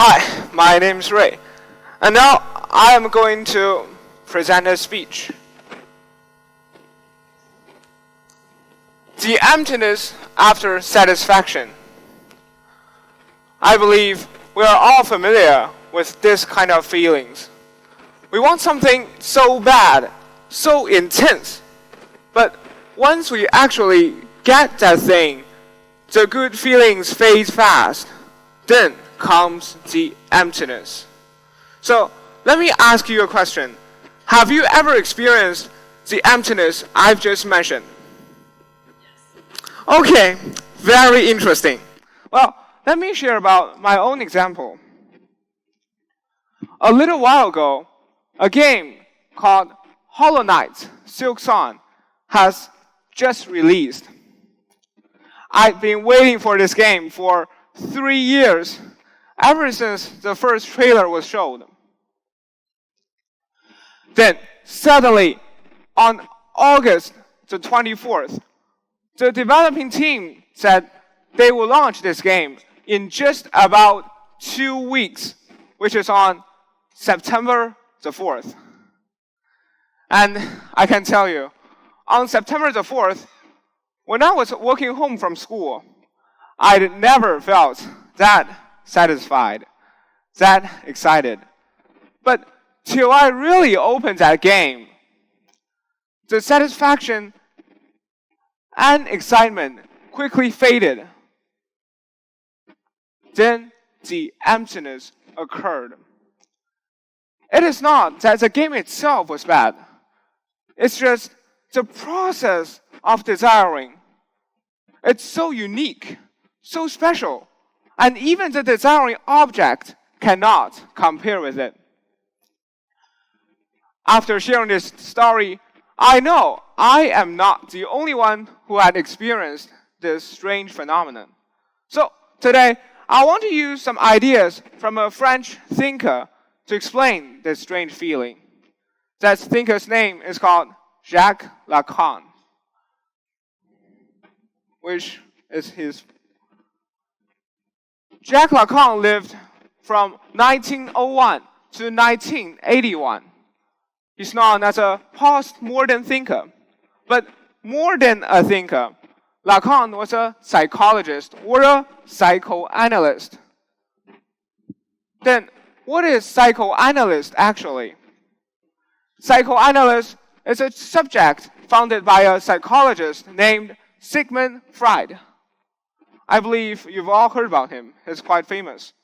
Hi, my name is Ray, and now I am going to present a speech. The emptiness after satisfaction. I believe we are all familiar with this kind of feelings. We want something so bad, so intense, but once we actually get that thing, the good feelings fade fast. Then comes the emptiness. So let me ask you a question. Have you ever experienced the emptiness I've just mentioned? Okay, very interesting. Well, let me share about my own example. A little while ago, a game called Hollow Knight Silk Song has just released. I've been waiting for this game for 3 years, ever since the first trailer was showed. Then, suddenly, on August the 24th, the developing team said they will launch this game in just about 2 weeks, which is on September the 4th. And I can tell you, on September the 4th, when I was walking home from school, I'd never felt that satisfied, that excited. But till I really opened that game, the satisfaction and excitement quickly faded. Then the emptiness occurred. It is not that the game itself was bad. It's just the process of desiring. It's so unique, so special, and even the desiring object cannot compare with it. After sharing this story, I know I am not the only one who had experienced this strange phenomenon. So today, I want to use some ideas from a French thinker to explain this strange feeling. That thinker's name is called Jacques Lacan, which is his. Jacques Lacan lived from 1901 to 1981. He's known as a postmodern thinker. But more than a thinker, Lacan was a psychologist or a psychoanalyst. Then, what is psychoanalyst actually? Psychoanalyst is a subject founded by a psychologist named Sigmund Freud. I believe you've all heard about him. He's quite famous.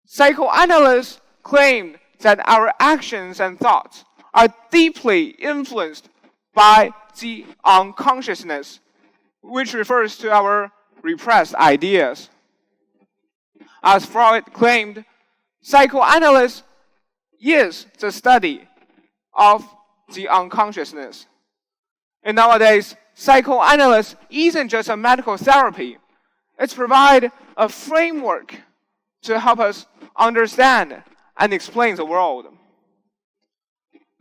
Psychoanalysts claim that our actions and thoughts are deeply influenced by the unconsciousness, which refers to our repressed ideas. As Freud claimed, psychoanalysis is the study of the unconsciousness. And nowadays, psychoanalysis isn't just a medical therapy. It's provide a framework to help us understand and explain the world.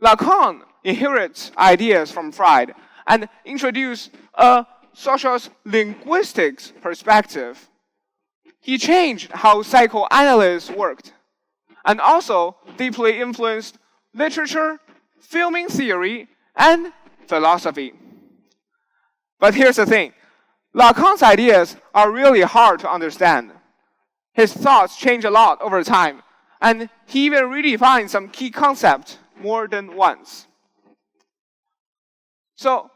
Lacan inherits ideas from Freud and introduced a social linguistics perspective. He changed how psychoanalysis worked and also deeply influenced literature, filming theory, and philosophy. But here's the thing. Lacan's ideas are really hard to understand. His thoughts change a lot over time, and he even redefined some key concepts more than once. So,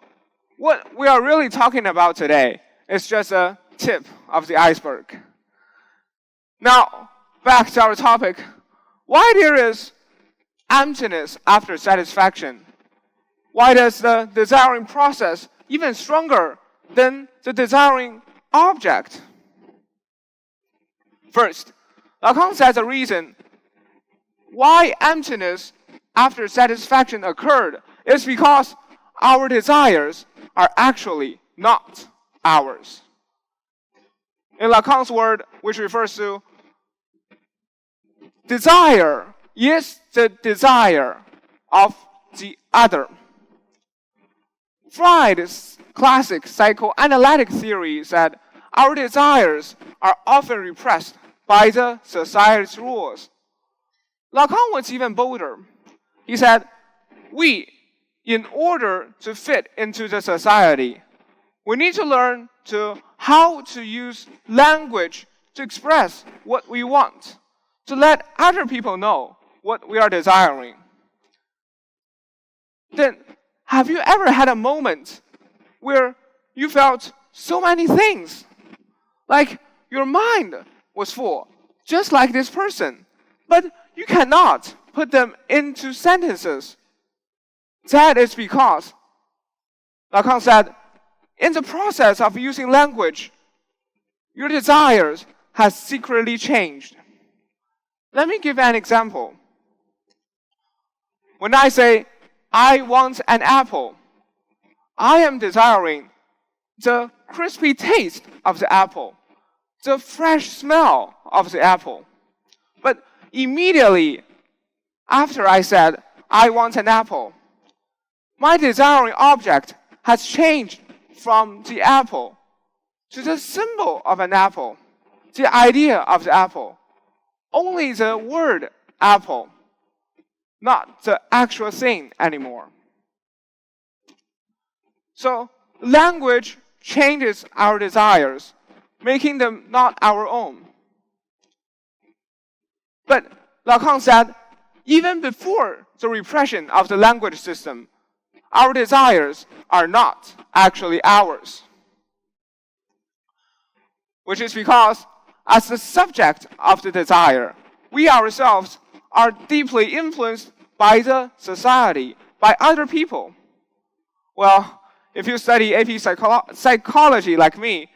what we are really talking about today is just a tip of the iceberg. Now, back to our topic. Why there is emptiness after satisfaction? Why does the desiring process even stronger than the desiring object? First, Lacan says the reason why emptiness after satisfaction occurred is because our desires are actually not ours. In Lacan's word, which refers to desire, is the desire of the other. Freud's classic psychoanalytic theory said our desires are often repressed by the society's rules. Lacan was even bolder. He said, in order to fit into the society, we need to learn how to use language to express what we want, to let other people know what we are desiring. Then, have you ever had a moment where you felt so many things? Like your mind was full, just like this person, but you cannot put them into sentences. That is because, Lacan said, in the process of using language, your desires have secretly changed. Let me give an example. When I say, I want an apple, I am desiring the crispy taste of the apple, the fresh smell of the apple. But immediately after I said, I want an apple, my desiring object has changed from the apple to the symbol of an apple, the idea of the apple, only the word apple, not the actual thing anymore. So, language changes our desires, making them not our own. But Lacan said, even before the repression of the language system, our desires are not actually ours. Which is because, as the subject of the desire, we ourselves are deeply influenced by the society, by other people. Well, if you study AP psychology like me,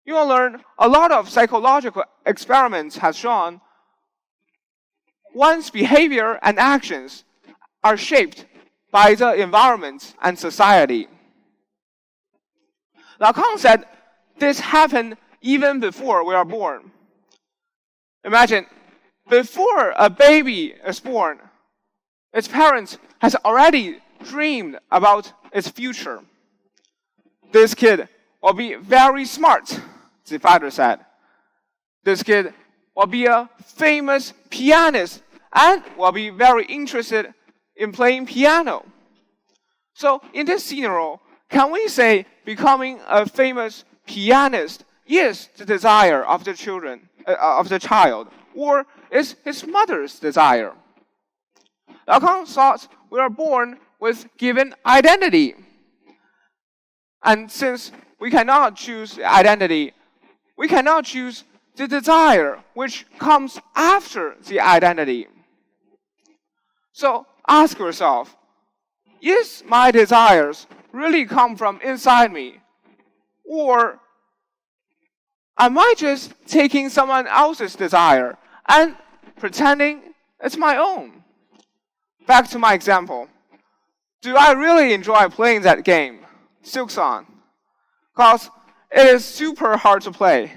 you will learn a lot of psychological experiments have shown one's behavior and actions are shaped by the environment and society. Lacan said this happened even before we are born. Imagine, before a baby is born, its parents has already dreamed about its future. This kid will be very smart, the father said. This kid will be a famous pianist and will be very interested in playing piano. So in this scenario, can we say becoming a famous pianist is the desire of the child, or is his mother's desire? Lacan thought we are born with given identity. And since we cannot choose identity, we cannot choose the desire which comes after the identity. So ask yourself, is my desires really come from inside me? Or am I just taking someone else's desire and pretending it's my own? Back to my example. Do I really enjoy playing that game, Silksong? Because it is super hard to play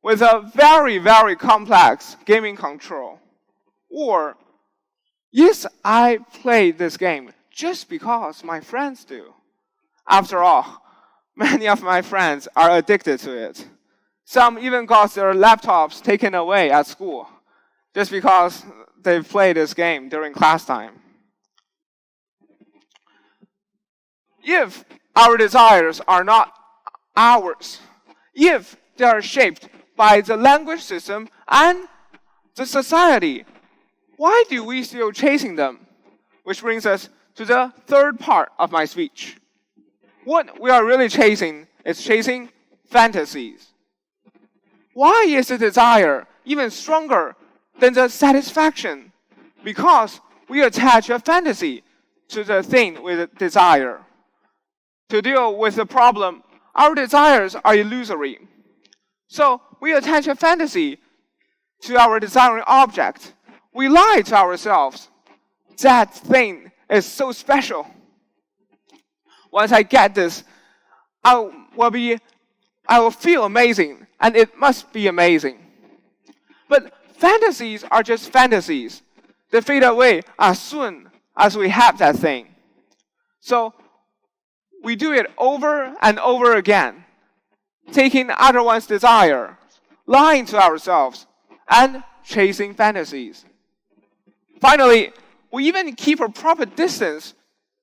with a very, very complex gaming control. Or, yes, I play this game just because my friends do. After all, many of my friends are addicted to it. Some even got their laptops taken away at school just because they played this game during class time. If our desires are not ours, if they are shaped by the language system and the society, why do we still chasing them? Which brings us to the third part of my speech. What we are really chasing is chasing fantasies. Why is the desire even stronger than the satisfaction? Because we attach a fantasy to the thing we desire. To deal with the problem, our desires are illusory. So we attach a fantasy to our desiring object. We lie to ourselves. That thing is so special. Once I get this, I will feel amazing, and it must be amazing. But fantasies are just fantasies. They fade away as soon as we have that thing. So we do it over and over again, taking other one's desire, lying to ourselves, and chasing fantasies. Finally, we even keep a proper distance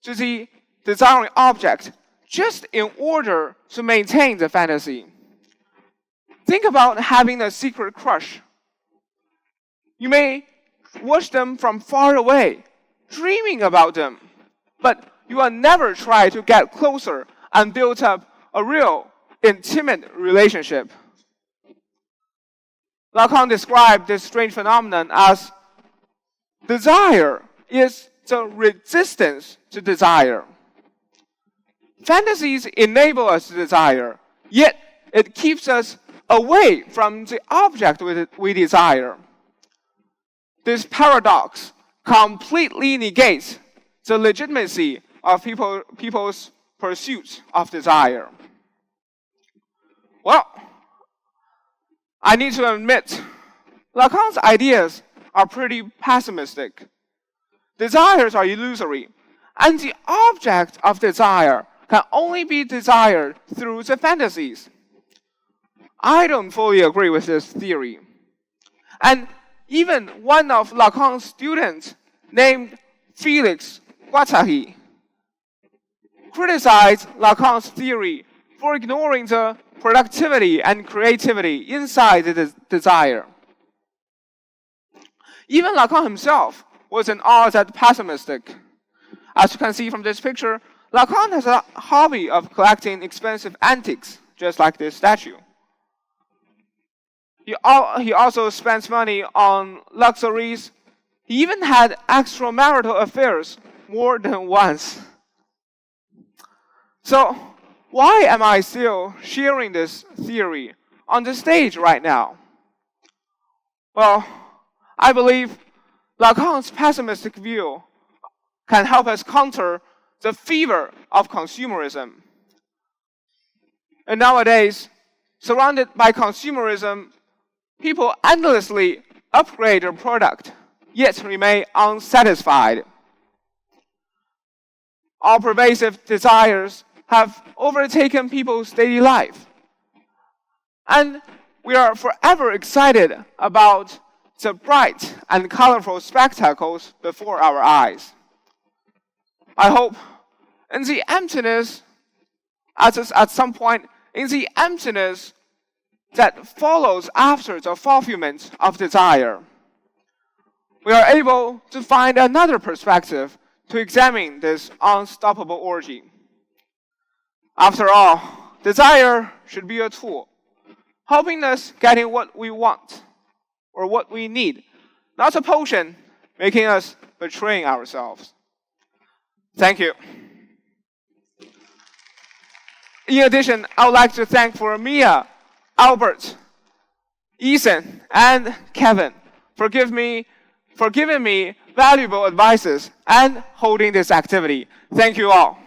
to the desiring object just in order to maintain the fantasy. Think about having a secret crush. You may watch them from far away, dreaming about them, but you will never try to get closer and build up a real, intimate relationship. Lacan described this strange phenomenon as desire is the resistance to desire. Fantasies enable us to desire, yet it keeps us away from the object we desire. This paradox completely negates the legitimacy of people's pursuit of desire. Well, I need to admit, Lacan's ideas are pretty pessimistic. Desires are illusory, and the object of desire can only be desired through the fantasies. I don't fully agree with this theory. And even one of Lacan's students, named Felix Guattari, criticized Lacan's theory for ignoring the productivity and creativity inside the desire. Even Lacan himself was an odds at pessimistic. As you can see from this picture, Lacan has a hobby of collecting expensive antiques, just like this statue. He also spends money on luxuries. He even had extramarital affairs more than once. So, why am I still sharing this theory on the stage right now? Well, I believe Lacan's pessimistic view can help us counter the fever of consumerism. And nowadays, surrounded by consumerism, people endlessly upgrade their product, yet remain unsatisfied. All pervasive desires have overtaken people's daily life. And we are forever excited about the bright and colorful spectacles before our eyes. I hope in the emptiness, at some point, in the emptiness that follows after the fulfillment of desire, we are able to find another perspective to examine this unstoppable orgy. After all, desire should be a tool, helping us getting what we want or what we need, not a potion making us betraying ourselves. Thank you. In addition, I would like to thank Mia, Albert, Ethan, and Kevin for giving me valuable advices and holding this activity. Thank you all.